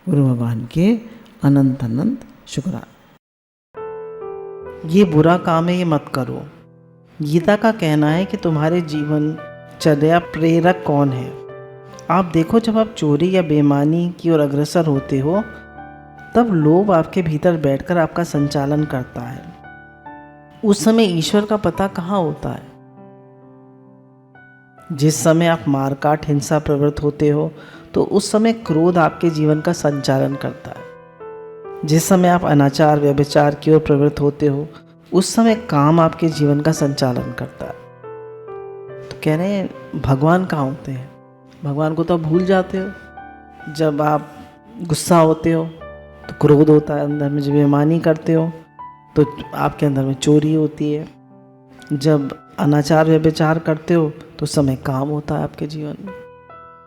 गुरु भगवान के अनंत अनंत शुक्राना। ये बुरा काम है, ये मत करो। गीता का कहना है कि तुम्हारे जीवन चर्या प्रेरक कौन है। आप देखो, जब आप चोरी या बेईमानी की ओर अग्रसर होते हो तब लोभ आपके भीतर बैठकर आपका संचालन करता है। उस समय ईश्वर का पता कहाँ होता है। जिस समय आप मारकाट हिंसा प्रवृत्त होते हो तो उस समय क्रोध आपके जीवन का संचालन करता है। जिस समय आप अनाचार व्यभिचार की ओर प्रवृत्त होते हो उस समय काम आपके जीवन का संचालन करता है। तो कह रहे हैं भगवान कहाँ होते हैं। भगवान को तो आप भूल जाते हो। जब आप गुस्सा होते हो तो क्रोध होता है अंदर में। जब बेईमानी करते हो तो आपके अंदर में चोरी होती है। जब अनाचार व्यभिचार करते हो तो समय काम होता है आपके जीवन में।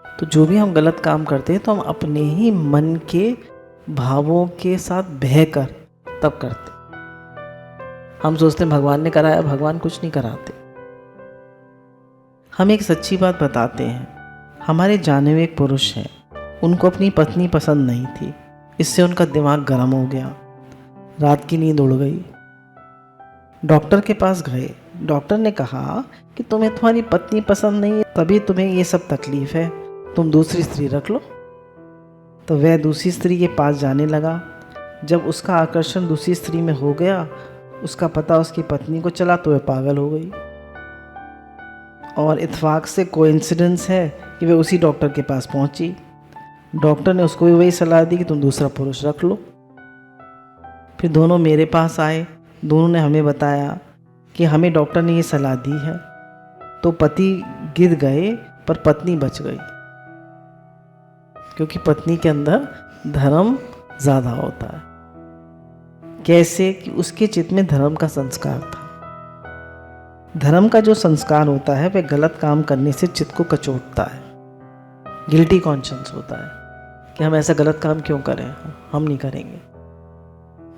तो जो भी हम गलत काम करते हैं तो हम अपने ही मन के भावों के साथ बहकर तब करते। हम सोचते हैं भगवान ने कराया, भगवान कुछ नहीं कराते। हम एक सच्ची बात बताते हैं। हमारे जाने हुए एक पुरुष हैं, उनको अपनी पत्नी पसंद नहीं थी। इससे उनका दिमाग गर्म हो गया, रात की नींद उड़ गई। डॉक्टर के पास गए। डॉक्टर ने कहा कि तुम्हें तुम्हारी पत्नी पसंद नहीं है, तभी तुम्हें ये सब तकलीफ है, तुम दूसरी स्त्री रख लो। तो वह दूसरी स्त्री के पास जाने लगा। जब उसका आकर्षण दूसरी स्त्री में हो गया, उसका पता उसकी पत्नी को चला तो वह पागल हो गई। और इत्तेफाक से कोइंसिडेंस है कि वह उसी डॉक्टर के पास पहुंची। डॉक्टर ने उसको भी वही सलाह दी कि तुम दूसरा पुरुष रख लो। फिर दोनों मेरे पास आए। दोनों ने हमें बताया कि हमें डॉक्टर ने ये सलाह दी है। तो पति गिर गए पर पत्नी बच गई, क्योंकि पत्नी के अंदर धर्म ज़्यादा होता है। कैसे कि उसके चित्त में धर्म का संस्कार था। धर्म का जो संस्कार होता है वह गलत काम करने से चित्त को कचोटता है। गिल्टी कॉन्शियंस होता है कि हम ऐसा गलत काम क्यों करें, हम नहीं करेंगे।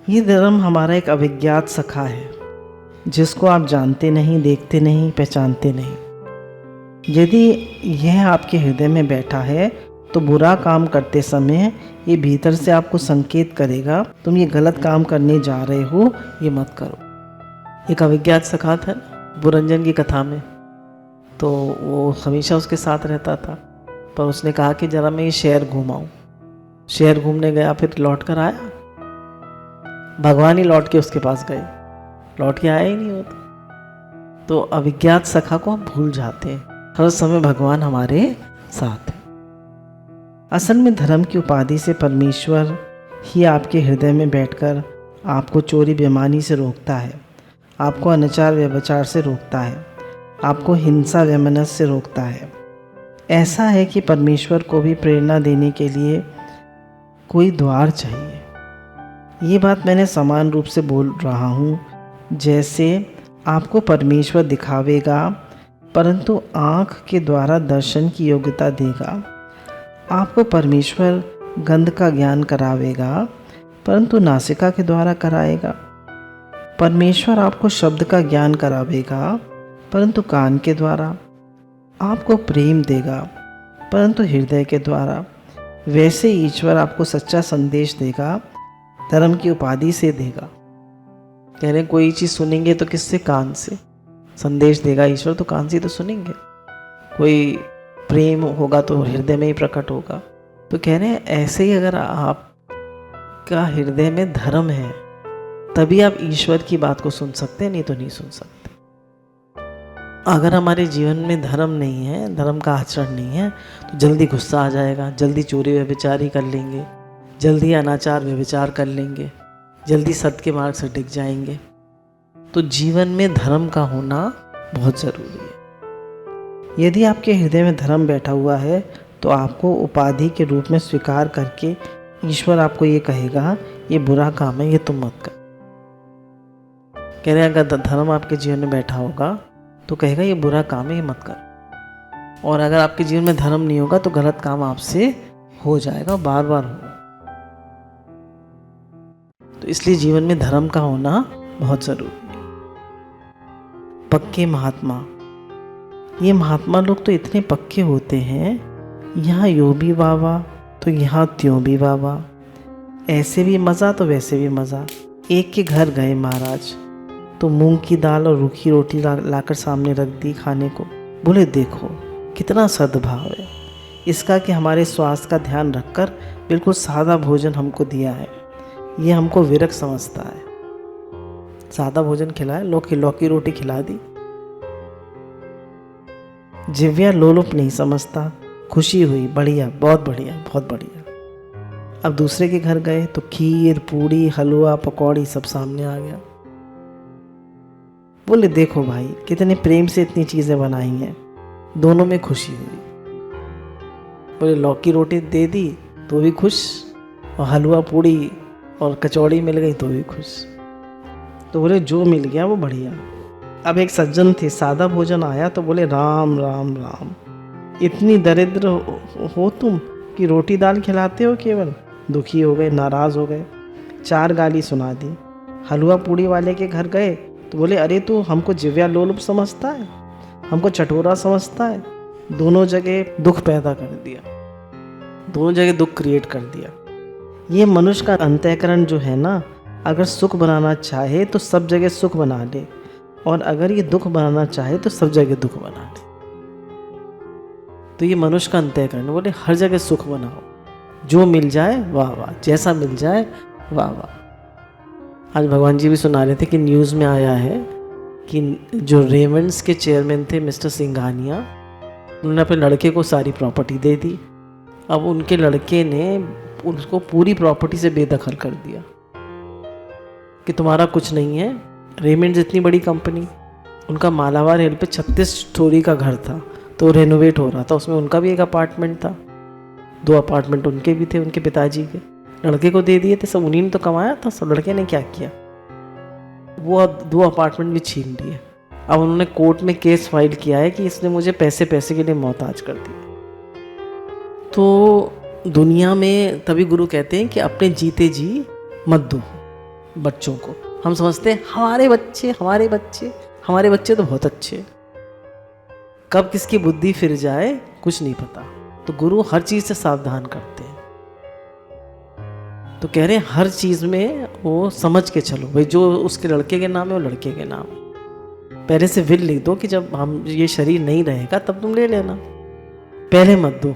ये धर्म हमारा एक अविज्ञात सखा है जिसको आप जानते नहीं, देखते नहीं, पहचानते नहीं। यदि यह आपके हृदय में बैठा है तो बुरा काम करते समय ये भीतर से आपको संकेत करेगा तुम ये गलत काम करने जा रहे हो, ये मत करो। एक अविज्ञात सखा था बुरंजन की कथा में, तो वो हमेशा उसके साथ रहता था। पर उसने कहा कि जरा मैं ये शहर घूमाऊं। शहर घूमने गया, फिर लौट कर आया। भगवान ही लौट के उसके पास गए, लौट के आया ही नहीं होता। तो अविज्ञात सखा को हम भूल जाते हैं। हर समय भगवान हमारे साथ है। असल में धर्म की उपाधि से परमेश्वर ही आपके हृदय में बैठकर आपको चोरी बेईमानी से रोकता है, आपको अनाचार व्यभिचार से रोकता है, आपको हिंसा वैमनस्य से रोकता है। ऐसा है कि परमेश्वर को भी प्रेरणा देने के लिए कोई द्वार चाहिए। ये बात मैंने समान रूप से बोल रहा हूँ जैसे आपको परमेश्वर दिखावेगा परंतु आँख के द्वारा दर्शन की योग्यता देगा। आपको परमेश्वर गंध का ज्ञान करावेगा परंतु नासिका के द्वारा कराएगा। परमेश्वर आपको शब्द का ज्ञान करावेगा परंतु कान के द्वारा। आपको प्रेम देगा परंतु हृदय के द्वारा। वैसे ईश्वर आपको सच्चा संदेश देगा, धर्म की उपाधि से देगा। कह रहे हैं कोई चीज़ सुनेंगे तो किससे? कान से। संदेश देगा ईश्वर तो कान से तो सुनेंगे। कोई प्रेम होगा तो हृदय में ही प्रकट होगा। तो कह रहे हैं ऐसे ही अगर आपका हृदय में धर्म है तभी आप ईश्वर की बात को सुन सकते हैं, नहीं तो नहीं सुन सकते। अगर हमारे जीवन में धर्म नहीं है, धर्म का आचरण नहीं है, तो जल्दी गुस्सा आ जाएगा, जल्दी चोरी व्यभिचारी कर लेंगे, जल्दी अनाचार व्यभिचार कर लेंगे, जल्दी सत्य के मार्ग से डिग जाएंगे। तो जीवन में धर्म का होना बहुत ज़रूरी है। यदि आपके हृदय में धर्म बैठा हुआ है तो आपको उपाधि के रूप में स्वीकार करके ईश्वर आपको ये कहेगा ये बुरा काम है, ये तुम मत कर। कह रहे हैं अगर धर्म आपके जीवन में बैठा होगा तो कहेगा ये बुरा काम है, ये मत कर। और अगर आपके जीवन में धर्म नहीं होगा तो गलत काम आपसे हो जाएगा, बार बार होगा। तो इसलिए जीवन में धर्म का होना बहुत जरूरी है। पक्के महात्मा, ये महात्मा लोग तो इतने पक्के होते हैं, यहाँ यो भी वाह वाह तो यहाँ त्यों भी वाह वाह, ऐसे भी मज़ा तो वैसे भी मज़ा। एक के घर गए महाराज, तो मूंग की दाल और रूखी रोटी लाकर सामने रख दी खाने को। बोले देखो कितना सद्भाव है इसका कि हमारे स्वास्थ्य का ध्यान रखकर बिल्कुल सादा भोजन हमको दिया है। ये हमको विरक समझता है। सादा भोजन खिलाया, लौकी रोटी खिला दी। जिव्या लोलुप नहीं समझता, खुशी हुई, बढ़िया, बहुत बढ़िया, बहुत बढ़िया। अब दूसरे के घर गए तो खीर, पूड़ी, हलवा, पकौड़ी सब सामने आ गया। बोले देखो भाई कितने प्रेम से इतनी चीज़ें बनाई हैं। दोनों में खुशी हुई। बोले लौकी रोटी दे दी तो भी खुश, और हलवा पूड़ी और कचौड़ी मिल गई तो भी खुश। तो बोले जो मिल गया वो बढ़िया। अब एक सज्जन थे, सादा भोजन आया तो बोले राम राम राम, इतनी दरिद्र हो तुम कि रोटी दाल खिलाते हो केवल। दुखी हो गए, नाराज़ हो गए, 4 गाली सुना दी। हलवा पूड़ी वाले के घर गए तो बोले अरे तू हमको जिव्या लोलुप समझता है, हमको चटोरा समझता है। दोनों जगह दुख पैदा कर दिया, दोनों जगह दुख क्रिएट कर दिया। ये मनुष्य का अंतःकरण जो है ना, अगर सुख बनाना चाहे तो सब जगह सुख बना ले, और अगर ये दुख बनाना चाहे तो सब जगह दुख बना ले। तो ये मनुष्य का अंतःकरण, बोले हर जगह सुख बनाओ, जो मिल जाए वाह वाह, जैसा मिल जाए वाह वाह। आज भगवान जी भी सुना रहे थे कि न्यूज़ में आया है कि जो रेमंड्स के चेयरमैन थे मिस्टर सिंघानिया, उन्होंने अपने लड़के को सारी प्रॉपर्टी दे दी। अब उनके लड़के ने उसको पूरी प्रॉपर्टी से बेदखल कर दिया कि तुम्हारा कुछ नहीं है। रेमंड्स इतनी बड़ी कंपनी, उनका मालाबार हिल पे 36 स्टोरी का घर था, तो रेनोवेट हो रहा था, उसमें उनका भी एक अपार्टमेंट था, 2 अपार्टमेंट उनके भी थे, उनके पिताजी के। लड़के को दे दिए थे, सब उन्हीं ने तो कमाया था। सब लड़के ने क्या किया, वो 2 अपार्टमेंट भी छीन लिए। अब उन्होंने कोर्ट में केस फाइल किया है कि इसने मुझे पैसे के लिए मोहताज कर दिया। तो दुनिया में तभी गुरु कहते हैं कि अपने जीते जी मत दो बच्चों को। हम समझते हैं हमारे बच्चे तो बहुत अच्छे, कब किसकी बुद्धि फिर जाए कुछ नहीं पता। तो गुरु हर चीज़ से सावधान करते हैं। तो कह रहे हैं हर चीज़ में वो समझ के चलो भाई, जो उसके लड़के के नाम है वो लड़के के नाम। पहले से विल लिख दो कि जब हम ये शरीर नहीं रहेगा तब तुम ले लेना, पहले मत दो।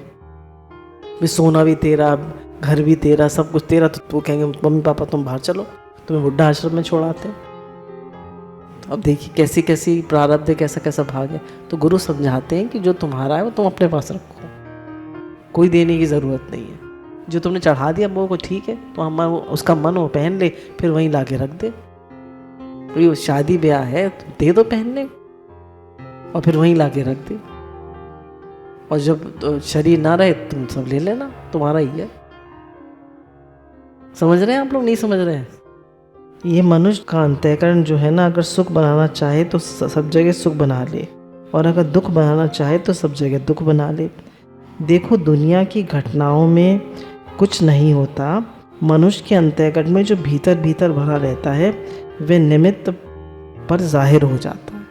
भी सोना भी तेरा, घर भी तेरा, सब कुछ तेरा। तो वो कहेंगे मम्मी पापा तुम बाहर चलो, तुम्हें बुढ़ा आश्रम में छोड़ाते। अब देखिए कैसी कैसी प्रारब्ध है, कैसा कैसा भाग है। तो गुरु समझाते हैं कि जो तुम्हारा है वो तुम अपने पास रखो, कोई देने की ज़रूरत नहीं है। जो तुमने चढ़ा दिया वो को ठीक है, तो हम उसका मन हो पहन ले, फिर वहीं ला के रख दे। तो शादी ब्याह है तो दे दो पहनने, और फिर वहीं ला के रख दे। और जब तो शरीर ना रहे तुम सब ले लेना, तुम्हारा ही है। समझ रहे हैं आप लोग, नहीं समझ रहे हैं? ये मनुष्य का अंतःकरण जो है ना, अगर सुख बनाना चाहे तो सब जगह सुख बना ले, और अगर दुख बनाना चाहे तो सब जगह दुख बना ले। देखो दुनिया की घटनाओं में कुछ नहीं होता, मनुष्य के अंतःकरण में जो भीतर भीतर भरा रहता है वे निमित्त पर जाहिर हो जाता है।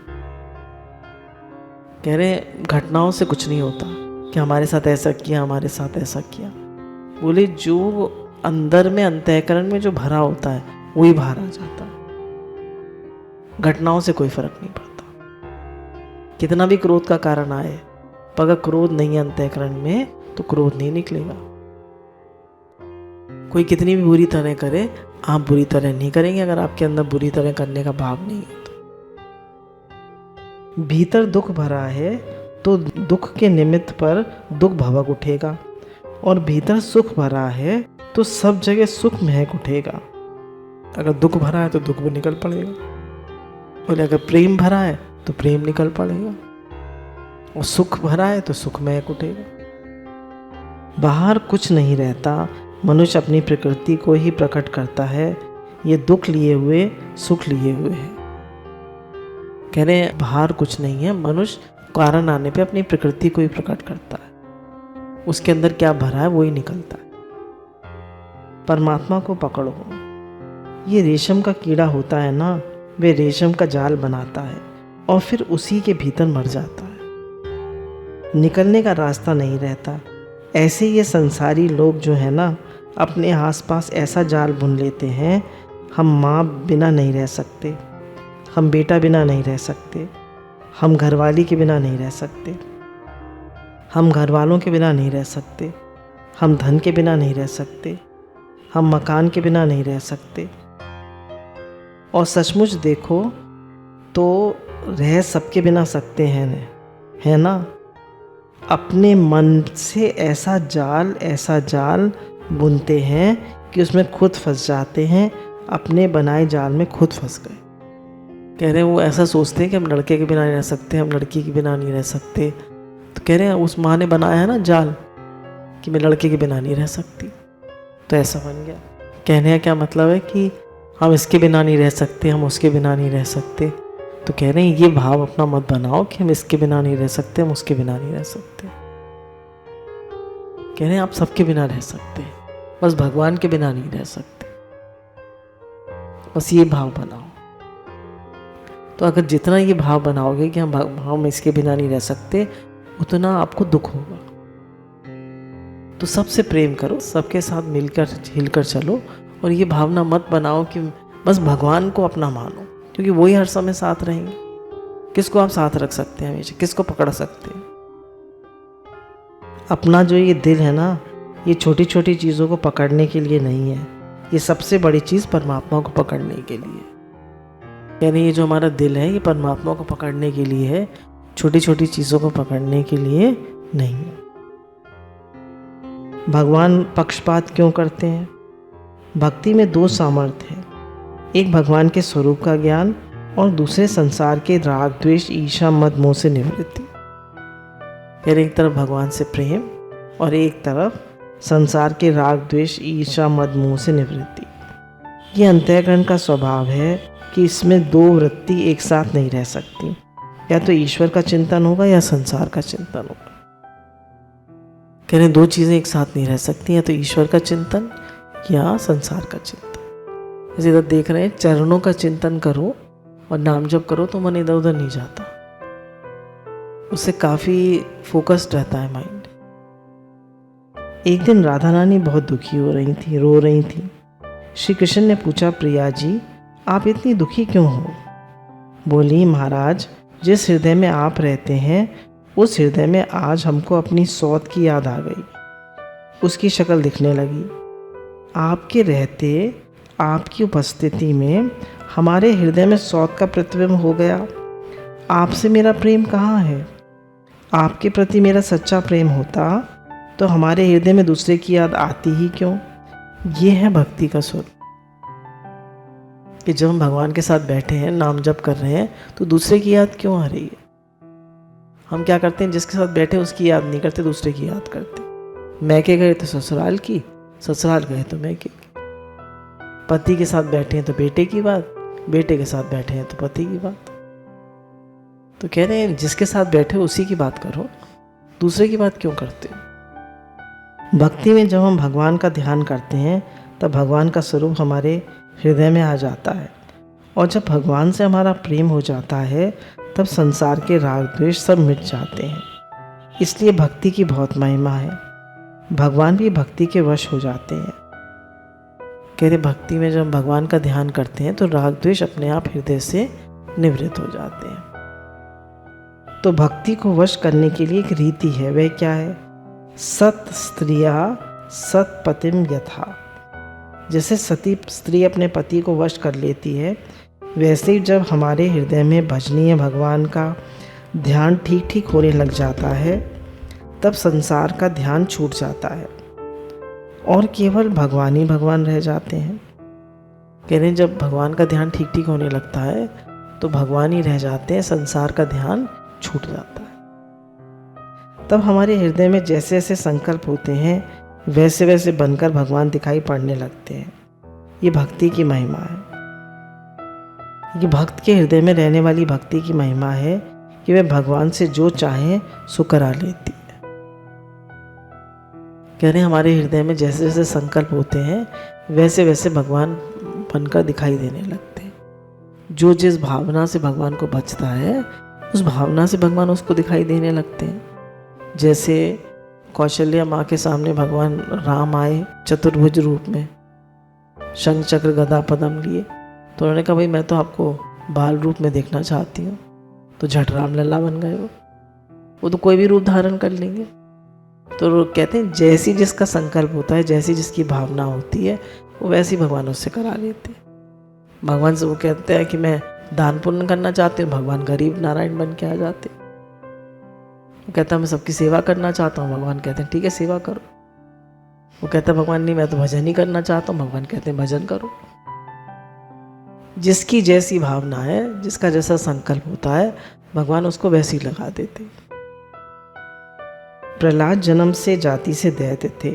कह रहे घटनाओं से कुछ नहीं होता कि हमारे साथ ऐसा किया, हमारे साथ ऐसा किया। बोले जो अंदर में अंतःकरण में जो भरा होता है वही बाहर आ जाता है। घटनाओं से कोई फर्क नहीं पड़ता, कितना भी क्रोध का कारण आए, पर अगर क्रोध नहीं है अंतःकरण में तो क्रोध नहीं निकलेगा। कोई कितनी भी बुरी तरह करे, आप बुरी तरह नहीं करेंगे अगर आपके अंदर बुरी तरह करने का भाव नहीं है। तो भीतर दुख भरा है तो दुख के निमित्त पर दुख भभक उठेगा, और भीतर सुख भरा है तो सब जगह सुख महक उठेगा। अगर दुख भरा है तो दुख भी निकल पड़ेगा, और अगर प्रेम भरा है तो प्रेम निकल पड़ेगा, और सुख भरा है तो सुख महक उठेगा। बाहर कुछ नहीं रहता, मनुष्य अपनी प्रकृति को ही प्रकट करता है। ये दुख लिए हुए सुख लिए हुए है। कह रहे हैं बाहर कुछ नहीं है, मनुष्य कारण आने पे अपनी प्रकृति को ही प्रकट करता है। उसके अंदर क्या भरा है वो ही निकलता है। परमात्मा को पकड़ो। ये रेशम का कीड़ा होता है ना, वे रेशम का जाल बनाता है और फिर उसी के भीतर मर जाता है, निकलने का रास्ता नहीं रहता। ऐसे ये संसारी लोग जो है ना, अपने आसपास ऐसा जाल बुन लेते हैं, हम माँ बिना नहीं रह सकते, हम बेटा बिना नहीं रह सकते, हम घरवाली के बिना नहीं रह सकते, हम घर वालों के बिना नहीं रह सकते, हम धन के बिना नहीं रह सकते, हम मकान के बिना नहीं रह सकते। और सचमुच देखो तो रह सबके बिना सकते हैं, है ना। अपने मन से ऐसा जाल बुनते हैं कि उसमें खुद फंस जाते हैं, अपने बनाए जाल में खुद फंस गए। कह रहे हैं वो ऐसा सोचते हैं कि हम लड़के के बिना नहीं रह सकते, हम लड़की के बिना नहीं रह सकते। तो कह रहे हैं उस माँ ने बनाया है ना जाल कि मैं लड़के के बिना नहीं रह सकती, तो ऐसा बन गया। कहने का क्या मतलब है कि हम इसके बिना नहीं रह सकते, हम उसके बिना नहीं रह सकते। तो कह रहे हैं ये भाव अपना मत बनाओ कि हम इसके बिना नहीं रह सकते, हम उसके बिना नहीं रह सकते। कह रहे हैं आप सबके बिना रह सकते हैं, बस भगवान के बिना नहीं रह सकते। बस ये भाव बनाओ। तो अगर जितना ये भाव बनाओगे कि हम इसके बिना नहीं रह सकते, उतना आपको दुख होगा। तो सबसे प्रेम करो, सबके साथ मिलकर हिलकर चलो, और ये भावना मत बनाओ कि बस भगवान को अपना मानो, क्योंकि वही हर समय साथ रहेंगे। किसको आप साथ रख सकते हैं हमेशा, किसको पकड़ सकते हैं? अपना जो ये दिल है ना, ये छोटी छोटी चीज़ों को पकड़ने के लिए नहीं है, ये सबसे बड़ी चीज़ परमात्मा को पकड़ने के लिए। यानी ये जो हमारा दिल है, ये परमात्मा को पकड़ने के लिए है, छोटी छोटी चीज़ों को पकड़ने के लिए नहीं है। भगवान पक्षपात क्यों करते हैं? भक्ति में दो सामर्थ्य हैं, एक भगवान के स्वरूप का ज्ञान और दूसरे संसार के राग द्वेष ईर्ष्या मद मोह से निवृत्ति। फिर एक तरफ भगवान से प्रेम और एक तरफ संसार के राग द्वेष ईर्ष्या मद मोह से निवृत्ति। ये अंतःकरण का स्वभाव है कि इसमें दो वृत्ति एक साथ नहीं रह सकती, या तो ईश्वर का चिंतन होगा या संसार का चिंतन होगा। कह रहे दो चीज़ें एक साथ नहीं रह सकती, या तो ईश्वर का चिंतन या संसार का चिंतन। जैसे इधर देख रहे हैं, चरणों का चिंतन करो और नाम जप करो तो मन इधर उधर नहीं जाता, उससे काफ़ी फोकस्ड रहता है माइंड। एक दिन राधा रानी बहुत दुखी हो रही थी, रो रही थी। श्री कृष्ण ने पूछा, प्रिया जी आप इतनी दुखी क्यों हो? बोली, महाराज जिस हृदय में आप रहते हैं उस हृदय में आज हमको अपनी सौत की याद आ गई, उसकी शक्ल दिखने लगी। आपके रहते, आपकी उपस्थिति में हमारे हृदय में सौत का प्रतिबिंब हो गया। आपसे मेरा प्रेम कहाँ है? आपके प्रति मेरा सच्चा प्रेम होता तो हमारे हृदय में दूसरे की याद आती ही क्यों? ये है भक्ति का स्वरूप, कि जब हम भगवान के साथ बैठे हैं, नाम जप कर रहे हैं, तो दूसरे की याद क्यों आ रही है? हम क्या करते हैं, जिसके साथ बैठे उसकी याद नहीं करते, दूसरे की याद करते। मैके गए तो ससुराल की, ससुराल गए तो मैके की। पति के साथ बैठे हैं तो बेटे की बात, बेटे के साथ बैठे हैं तो पति की बात। तो कह रहे हैं जिसके साथ बैठे उसी की बात करो, दूसरे की बात क्यों करते हो? भक्ति में जब हम भगवान का ध्यान करते हैं तब भगवान का स्वरूप हमारे हृदय में आ जाता है, और जब भगवान से हमारा प्रेम हो जाता है तब संसार के राग द्वेष सब मिट जाते हैं। इसलिए भक्ति की बहुत महिमा है, भगवान भी भक्ति के वश हो जाते हैं। कह रहे भक्ति में जब भगवान का ध्यान करते हैं तो राग द्वेष अपने आप हृदय से निवृत्त हो जाते हैं। तो भक्ति को वश करने के लिए एक रीति है, वह क्या है? सत स्त्रिया सत पतिम यथा। जैसे सती स्त्री अपने पति को वश कर लेती है, वैसे ही जब हमारे हृदय में भजनीय भगवान का ध्यान ठीक ठीक होने लग जाता है तब संसार का ध्यान छूट जाता है और केवल भगवान ही भगवान रह जाते हैं। कह रहे हैं जब भगवान का ध्यान ठीक ठीक होने लगता है तो भगवान ही रह जाते हैं, संसार का ध्यान छूट जाता है। तब हमारे हृदय में जैसे जैसे संकल्प होते हैं वैसे वैसे बनकर भगवान दिखाई पड़ने लगते हैं। ये भक्ति की महिमा है। ये भक्त के हृदय में रहने वाली भक्ति की महिमा है कि वह भगवान से जो चाहे सो करा लेती है। कह रहे हैं हमारे हृदय में जैसे जैसे संकल्प होते हैं वैसे वैसे भगवान बनकर दिखाई देने लगते हैं। जो जिस भावना से भगवान को बचता है उस भावना से भगवान उसको दिखाई देने लगते हैं। जैसे कौशल्या माँ के सामने भगवान राम आए चतुर्भुज रूप में, शंख चक्र गदा पद्म लिए। तो उन्होंने कहा भाई मैं तो आपको बाल रूप में देखना चाहती हूँ। तो झट राम लल्ला बन गए वो तो कोई भी रूप धारण कर लेंगे। तो कहते हैं जैसी जिसका संकल्प होता है, जैसी जिसकी भावना होती है, वो वैसी भगवान उससे करा लेते हैं। भगवान से वो कहते हैं कि मैं दान पुण्य करना चाहते हूँ, भगवान गरीब नारायण बन के आ जाते। वो कहता है मैं सबकी सेवा करना चाहता हूँ, भगवान कहते हैं ठीक है सेवा करो। वो कहता है भगवान नहीं मैं तो भजन ही करना चाहता हूँ, भगवान कहते हैं भजन करो। जिसकी जैसी भावना है, जिसका जैसा संकल्प होता है, भगवान उसको वैसी लगा देते। प्रहलाद जन्म से जाति से दैत्य थे,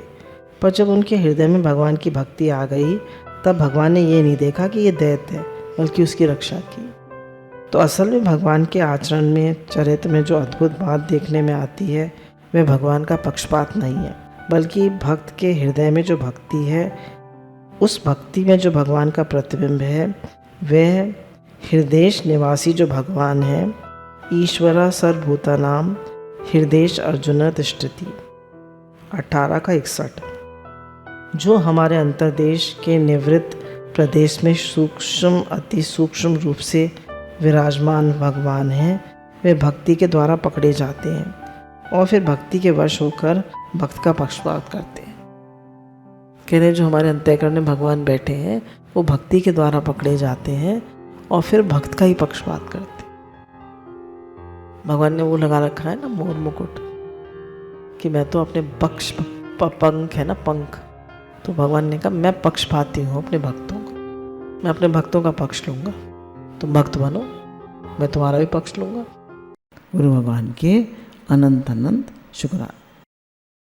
पर जब उनके हृदय में भगवान की भक्ति आ गई तब भगवान ने ये नहीं देखा कि ये दैत्य है, बल्कि उसकी रक्षा की। तो असल में भगवान के आचरण में, चरित्र में जो अद्भुत बात देखने में आती है वह भगवान का पक्षपात नहीं है, बल्कि भक्त के हृदय में जो भक्ति है, उस भक्ति में जो भगवान का प्रतिबिंब है, वह हृदय निवासी जो भगवान है, ईश्वरा सर्वभूतानाम हृदय अर्जुन तिष्ठति 18:61, जो हमारे अंतर्देश के निवृत्त प्रदेश में सूक्ष्म अति सूक्ष्म रूप से विराजमान भगवान हैं, वे भक्ति के द्वारा पकड़े जाते हैं और फिर भक्ति के वश होकर भक्त का पक्षपात करते हैं। कह रहे हैं जो हमारे अंतःकरण में भगवान बैठे हैं वो भक्ति के द्वारा पकड़े जाते हैं और फिर भक्त का ही पक्षपात करते हैं। भगवान ने वो लगा रखा है ना मोर मुकुट, कि मैं तो अपने पक्ष पंख है ना पंख, तो भगवान ने कहा मैं पक्षपाती हूँ अपने भक्तों का, मैं अपने भक्तों का पक्ष लूँगा, तुम भक्त बनो मैं तुम्हारा भी पक्ष लूँगा। गुरु भगवान के अनंत अनंत शुक्राना।